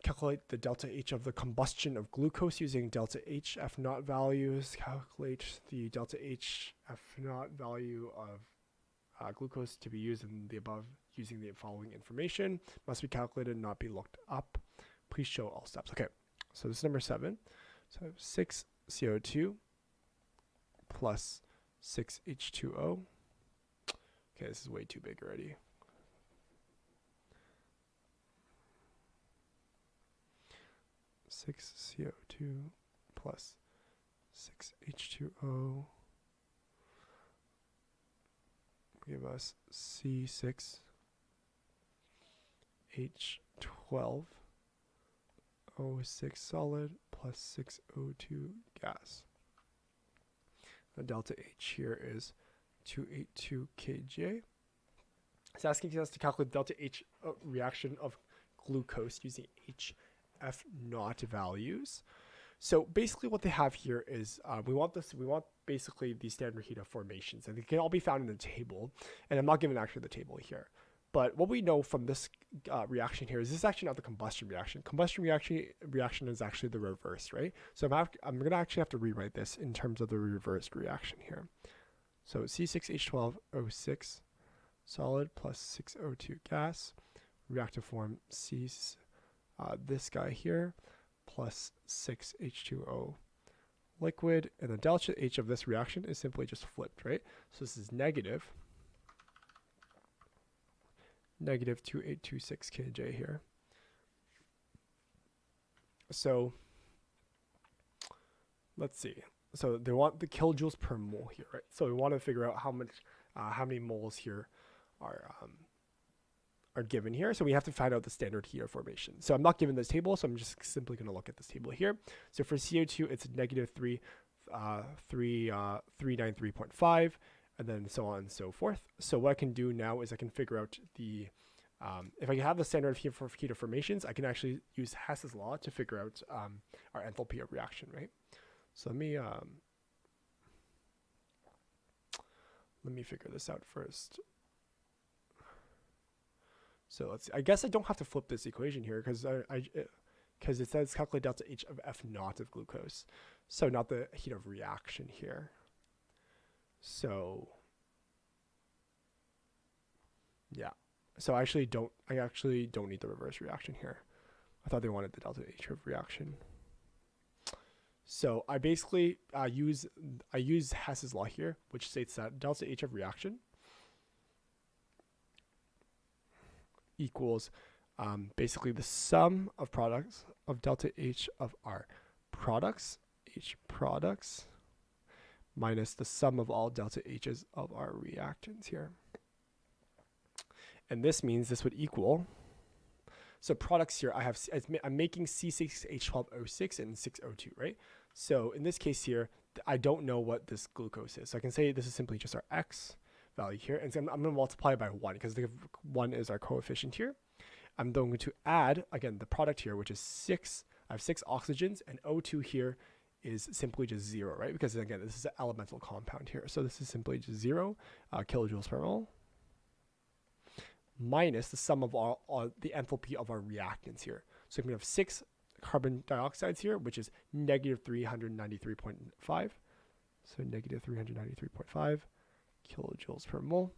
calculate the delta H of the combustion of glucose using delta H F naught values. Calculate the delta H F naught value of glucose to be used in the above using the following information. Must be calculated and not be looked up. Please show all steps. Okay, so this is number 7. So 6 CO2 plus 6 H2O. Okay, this is way too big already. Six CO2 plus 6 H2O give us C6 H12 O6 solid plus 6 O2 gas. The delta H here is 282 kJ. It's asking us to calculate delta H reaction of glucose using HF naught values. So basically what they have here is we want basically the standard heat of formations, and they can all be found in the table, and I'm not given actually the table here. But what we know from this reaction here is this is actually not the combustion reaction. Combustion reaction is actually the reverse, right? So I'm going to actually have to rewrite this in terms of the reversed reaction here. So C6H12O6 solid plus 6O2 gas, react to form this guy here plus 6H2O liquid, and the delta H of this reaction is simply just flipped, right? So this is negative 2826 kJ here. So let's see. So they want the kilojoules per mole here, right? So we want to figure out how many moles here are given here. So we have to find out the standard heat of formation. So I'm not given this table, so I'm just simply going to look at this table here. So for CO2, it's negative 393.5, and then so on and so forth. So what I can do now is I can figure out the if I have the standard heat of formations, I can actually use Hess's law to figure out our enthalpy of reaction, right? So let me figure this out first. So let's see. I guess I don't have to flip this equation here because because it says calculate delta H of F naught of glucose, so not the heat of reaction here. So yeah, so I actually don't need the reverse reaction here. I thought they wanted the delta H of reaction. So I basically use Hess's law here, which states that delta H of reaction equals basically the sum of products of delta H of our products, H products, minus the sum of all delta H's of our reactants here. And this means this would equal, so products here, I'm making C6H12O6 and 6O2, right? So in this case here, I don't know what this glucose is. So I can say this is simply just our X value here. And so I'm going to multiply by 1 because 1 is our coefficient here. I'm going to add, again, the product here, which is 6. I have 6 oxygens, and O2 here is simply just 0, right? Because again, this is an elemental compound here. So this is simply just 0 kilojoules per mole minus the sum of all the enthalpy of our reactants here. So we have 6 carbon dioxides here, which is negative 393.5. So negative 393.5 kilojoules per mole.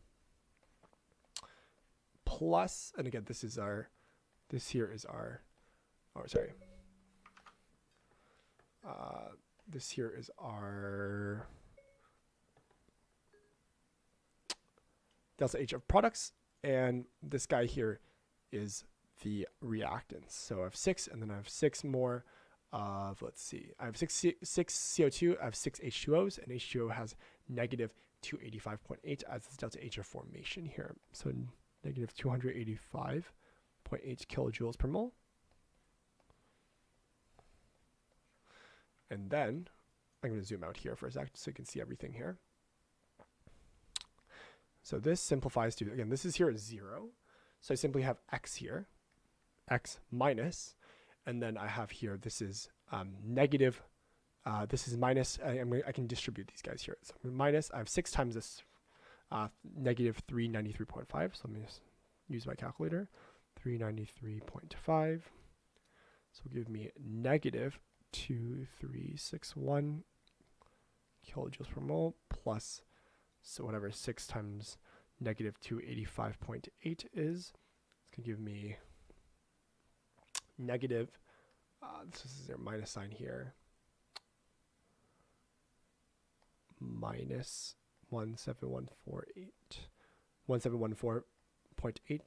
Plus, and again, this here is our delta H of products, and this guy here is the reactants. So I have 6, and then I have 6 more of, let's see, I have 6 CO2, I have 6 H2Os, and H2O has negative 285.8 as its delta H of formation here. So negative 285.8 kilojoules per mole. And then I'm going to zoom out here for a sec so you can see everything here. So this simplifies to, again, this is here at 0. So I simply have X here, X minus, and then I have here, this is negative, this is minus, I can distribute these guys here. So minus, I have 6 times this, negative 393.5. So let me just use my calculator, 393.5. So give me negative 2361 kilojoules per mole plus, so whatever 6 times negative 285.8 is, it's going to give me negative, this is their minus sign here, minus 1714.8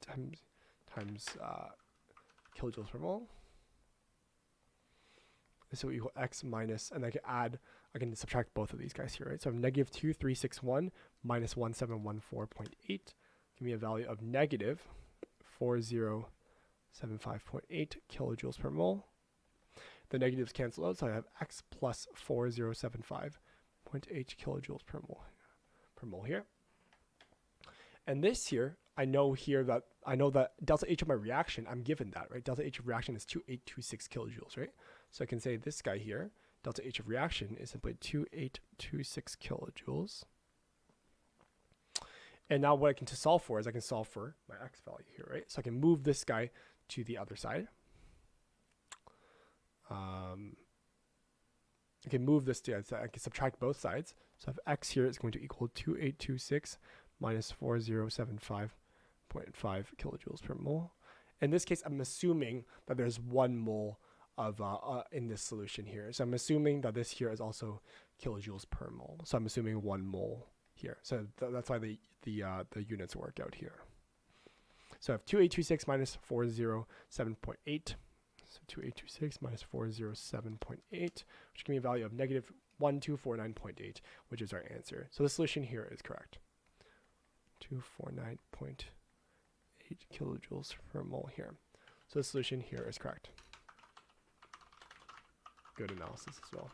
times kilojoules per mole. This will equal x minus, and I can subtract both of these guys here, right? So I have negative 2361 minus 1714.8, give me a value of negative 4075.8 kilojoules per mole. The negatives cancel out, so I have x plus 4075.8 kilojoules per mole here. And this here, I know that delta H of my reaction, I'm given that, right? Delta H of reaction is 2826 kilojoules, right? So I can say this guy here, delta H of reaction is simply 2826 kilojoules. And now what I can solve for is I can solve for my x value here, right? So I can move this guy to the other side. I can move this to, I can subtract both sides. So I have x here is going to equal 2826 minus 4075.5 kilojoules per mole. In this case, I'm assuming that there's 1 mole of in this solution here. So I'm assuming that this here is also kilojoules per mole. So I'm assuming 1 mole here. So that's why the units work out here. So I have 2826 minus 407.8. So 2826 minus 407.8, which give me a value of negative 1249.8, which is our answer. So the solution here is correct. 249.8 kilojoules per mole here. So the solution here is correct. Good analysis as well.